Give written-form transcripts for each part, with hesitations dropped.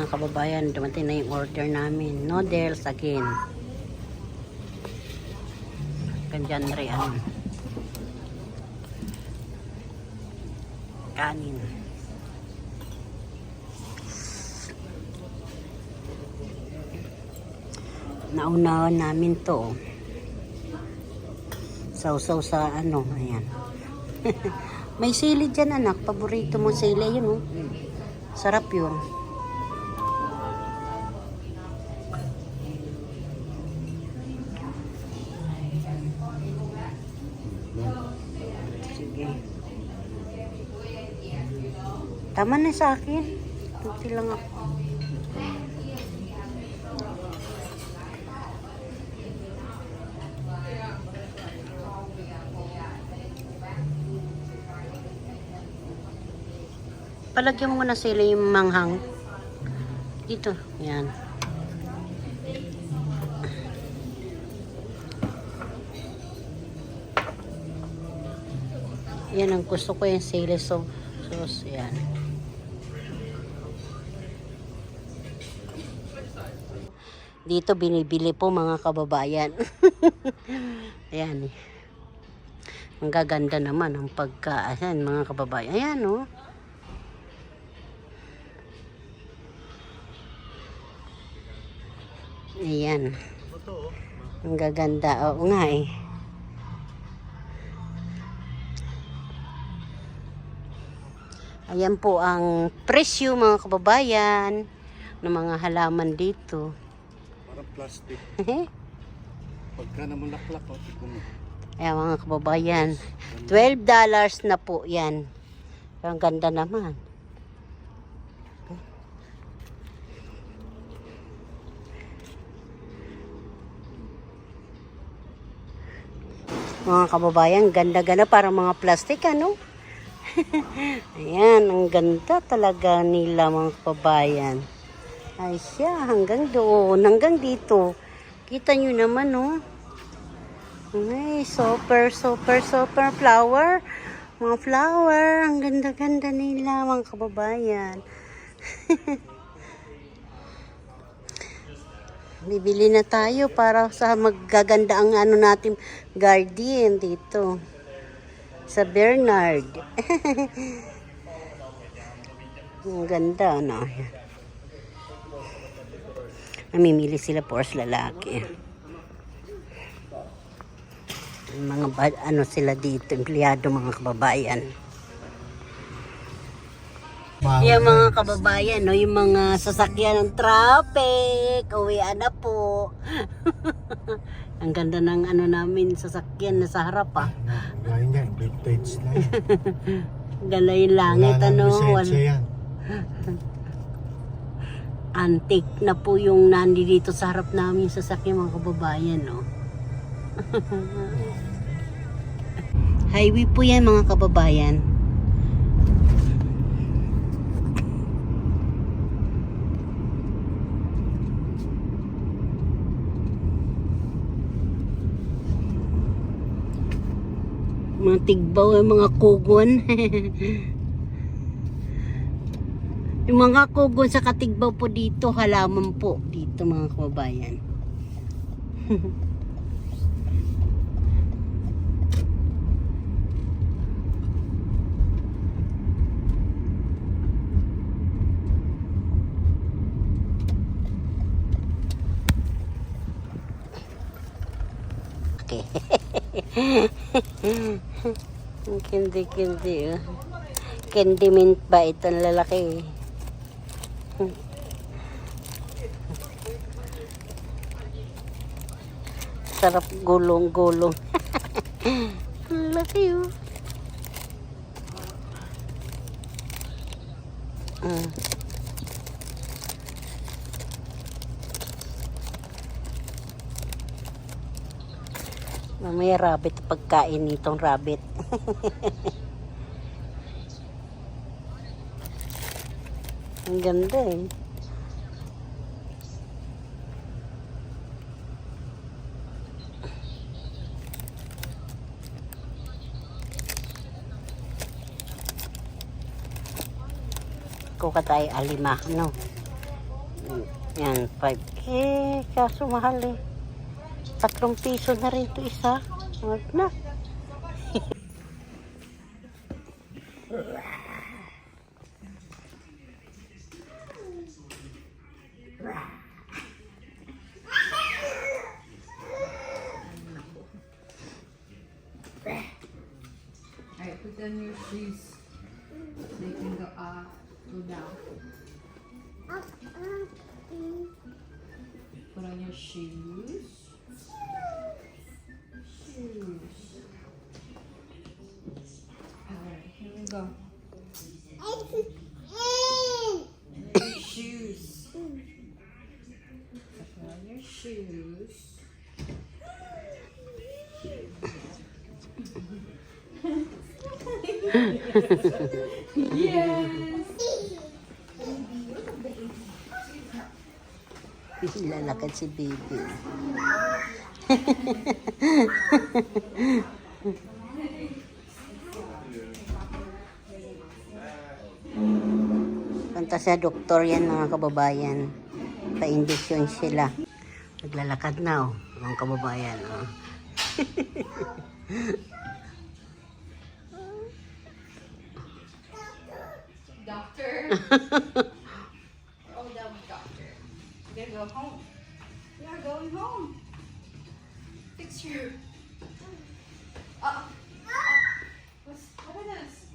mga kababayan, dumating na yung order namin. Noodles again. Kandiyan rin kanin. Naunawan namin to. Sausaw sa ano, ayan. May sili dyan anak, paborito mo sili yun oh. Sarap yun. Sige. Tama na sa akin. Kunti lang ako. Palagyan mo na sila yung manghang. Dito. Yan. Yan ang gusto ko yung sili sauce. Yan. Dito binibili po mga kababayan. Ayan eh. Ang gaganda naman ang pagkaasan mga kababayan. Ayan oh. Ayan. Ang gaganda. Oo nga eh. Ayan po ang presyo mga kababayan ng mga halaman dito. Parang plastic. Pagka naman laklak o. Ayan mga kababayan. $12 na po yan. Ang ganda naman. Mga kababayan, ganda-ganda para mga plastic, ano? Ayan, ang ganda talaga nila mga kababayan. Ay siya, hanggang doon, hanggang dito. Kita nyo naman, no? Ay, super flower. Mga flower, ang ganda-ganda nila mga kababayan. Bibili na tayo para sa maggaganda ang ano natin garden dito sa Bernard. Ang ganda no. Namimili sila for lalaki. Mga ano sila dito, empleyado mga kababayan. Yung mga kababayan, no, yung mga sasakyan ng traffic, uwian na po. Ang ganda ng ano namin, sasakyan na sa harap ah. Gaya niya, vintage na yan. Ganda yung langit, ano. Yan. Antique na po yung nandito sa harap namin yung sasakyan mga kababayan, no. Highway po yan mga kababayan. Mga tigbaw, mga kugon. Yung mga kugon sa katigbaw po dito, halaman po dito mga kababayan. Okay. Kindi oh. Candy mint ba itong lalaki? Sarap gulong-gulong. Ang laki oh. Mamaya rabbit pagkain nitong rabbit. Ang ganda eh. Kuha tayo alima, no? Yan, 5. Kaso mahal eh. 3 piso na rin to isa. Wag na. Alright, put on your shoes. They can go down. Put on your shoes. Alright, here we go. Shoes. Put on your shoes. Lalakad si baby. Punta sa doktor yan mga kababayan. Pa-indisyon sila. Naglalakad na mga kababayan. Doctor. Oh, that was doctor. You gotta go home. We are going home. Fix your. What are those?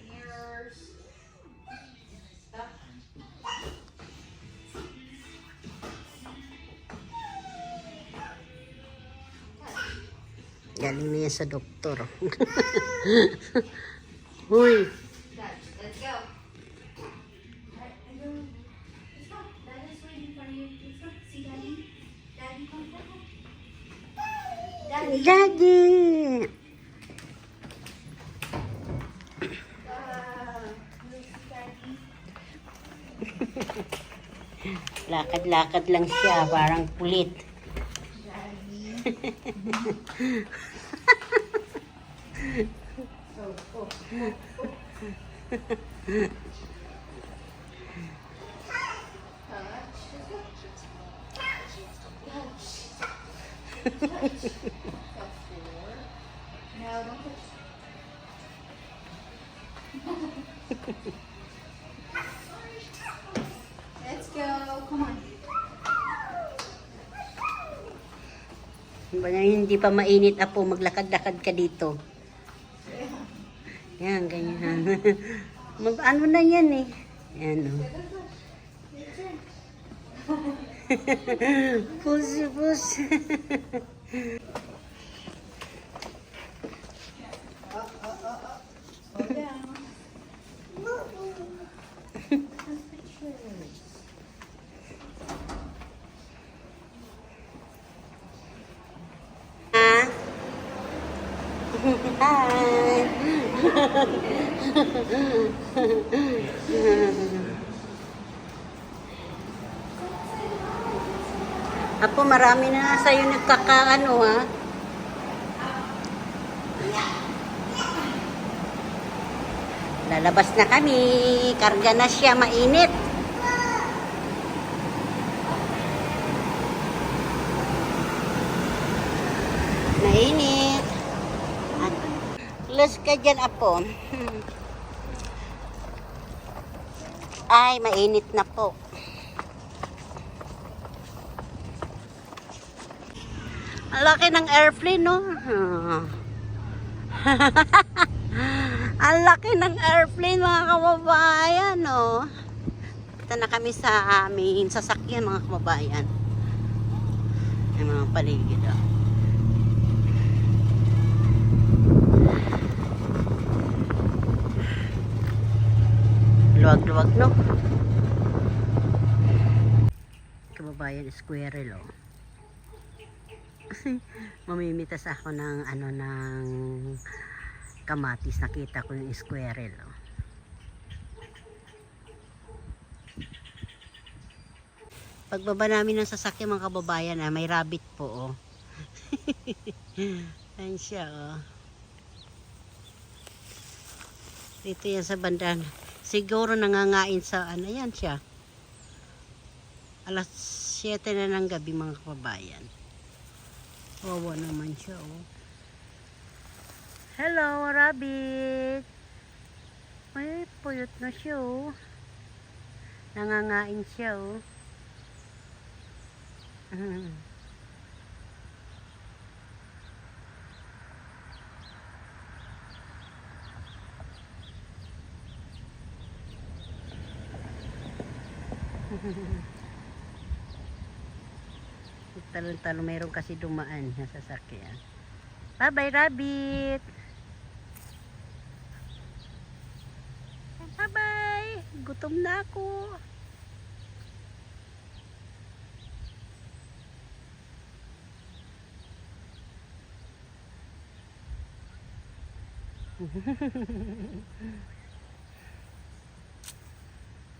Ears. Stuff. Galing na yan sa doktor. Uy. Dad, let's go. Alright, I go. Let's go. Dad is waiting for you. Let's go. See Daddy. Daddy, come. Daddy. Daddy! Lakad-lakad lang siya, parang pulit. No, don't touch. Let's go. Come on. Hindi pa mainit apo, maglakad-lakad ka dito. Yan, ganyan. Ano na yan eh. Yan o. Pusi. Slow down. Hi. Apo, marami na sa'yo nagkakaano ha. Lalabas na kami. Karga na siya, mainit. Mainit. Close ka dyan, apo. Ay, mainit na po. Ang laki ng airplane, no? Ang laki ng airplane, mga kababayan, no? Ito na kami sa aming sasakyan, mga kababayan. Ay, mga paligid, oh. Luwag-luwag, no? Kababayan, squirrel, oh. Mamimitas ako ng ng kamatis. Nakita ko yung squirrel, oh. Pagbaba namin ng sasakyan, mga kababayan, may rabbit po, oh. Ayan siya, oh. Dito yan sa banda. Siguro nangangain sa yan siya. Alas 7 na ng gabi mga kababayan. Wawa naman siya, oh. Hello, rabbit. Ay, puyot na siya, oh. Nangangain siya, oh. Talon-talon, mayroon kasi dumaan na sasakyan. Bye-bye, rabbit! Bye-bye! Gutom na ako.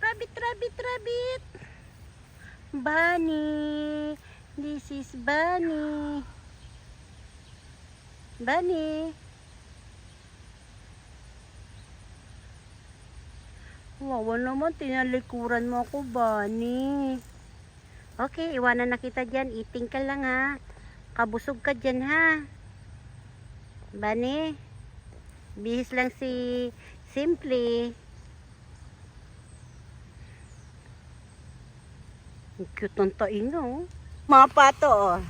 Rabbit, rabbit, rabbit! Bunny! This is Bunny. Bunny. Wawa naman, tinalikuran mo ako, Bunny. Okay, iwanan na kita dyan. Eating ka lang, ha. Kabusog ka dyan, ha. Bunny. Bihis lang si Simply. Ang cute ng taing, oh. Mga pato, oh.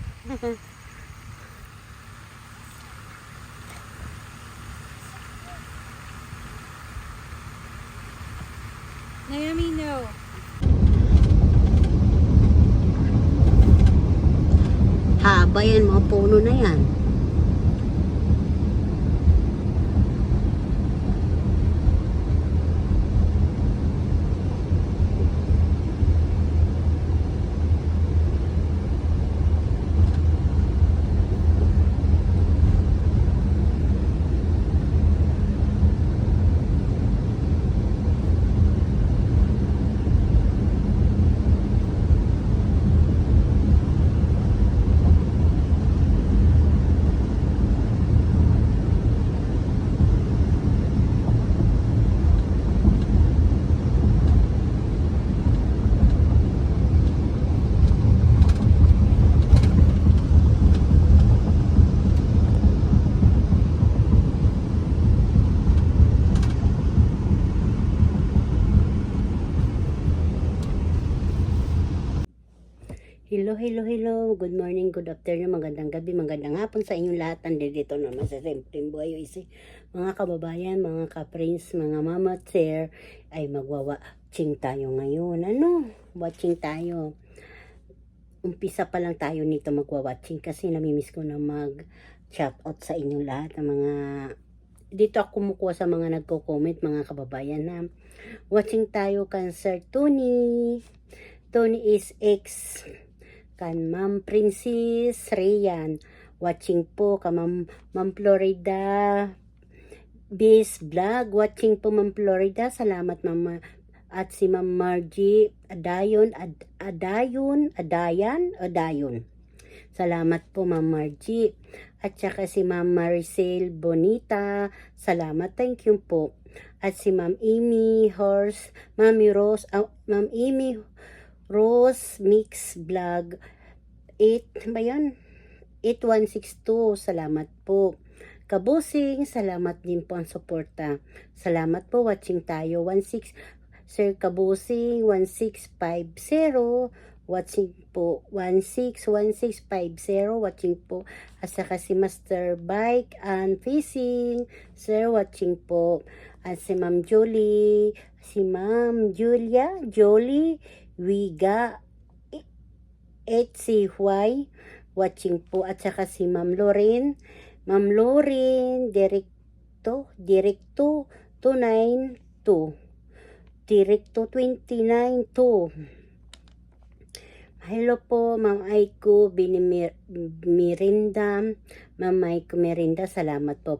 Naomi, no. Haba yan, mga puno na yan. Hello, hello, hello. Good morning, good afternoon, magandang gabi, magandang hapon sa inyong lahat. Nandito naman sa Simpleng Buhay Oasis. Mga kababayan, mga ka-friends, mga mama, sir, ay magwa-watching tayo ngayon. Ano? Watching tayo. Umpisa pa lang tayo nito magwa-watching kasi namimiss ko na mag-chat out sa inyong lahat. Ng mga dito ako kumukuha sa mga nagko-comment, mga kababayan na watching tayo kan Sir Tony. Tony is ex kan Ma'am Princess Rayan. Watching po ka Ma'am Florida Biz Vlog. Watching po Ma'am Florida. Salamat Ma'am. At si Ma'am Margie Adayon. Salamat po Ma'am Margie. At saka si Ma'am Maricel Bonita. Salamat. Thank you po. At si Ma'am Amy Horse. Ma'am Amy Rose Mix Vlog 8 ba yan? 8162. Salamat po. Kabusing, salamat din po ang suporta. Salamat po, watching tayo. 16 Sir Kabusing 1650. Watching po 161650. Watching po. At saka si Master Bike and Fishing. Sir, watching po. At si Ma'am Julie, si Ma'am Jolie Wiga 8CY, watching po. At saka si Ma'am Lauren Directo 292 Directo 292. Hello po Ma'am Aiko Mirinda. Ma'am Aiko Mirinda, salamat po.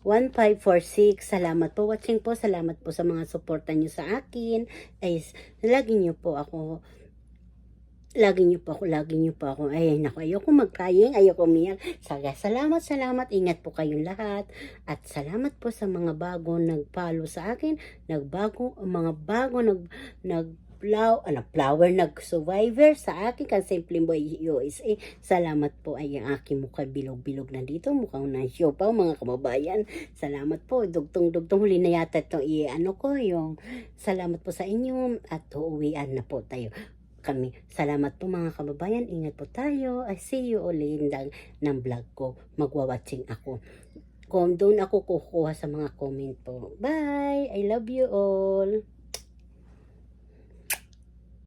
1546. Salamat po watching po. Salamat po sa mga suporta nyo sa akin. Ay, lagi nyo po ako. Ay, naku, ayoko mag-crying, ayoko umiyak. Salamat. Ingat po kayong lahat. At salamat po sa mga bago nag-follow sa akin. Mga bago flower nag-survivor sa akin kan Simple Boy USA. Salamat po ay ang aking mukha bilog-bilog na dito. Mukhang na siopaw mga kababayan. Salamat po. Dugtong-dugtong huli na yata itong ko yung salamat po sa inyo at uuwian na po tayo kami. Salamat po mga kababayan. Ingat po tayo. I see you ulit ng vlog ko. Magwa-watching ako. Kung doon ako kukuha sa mga comment po. Bye! I love you all!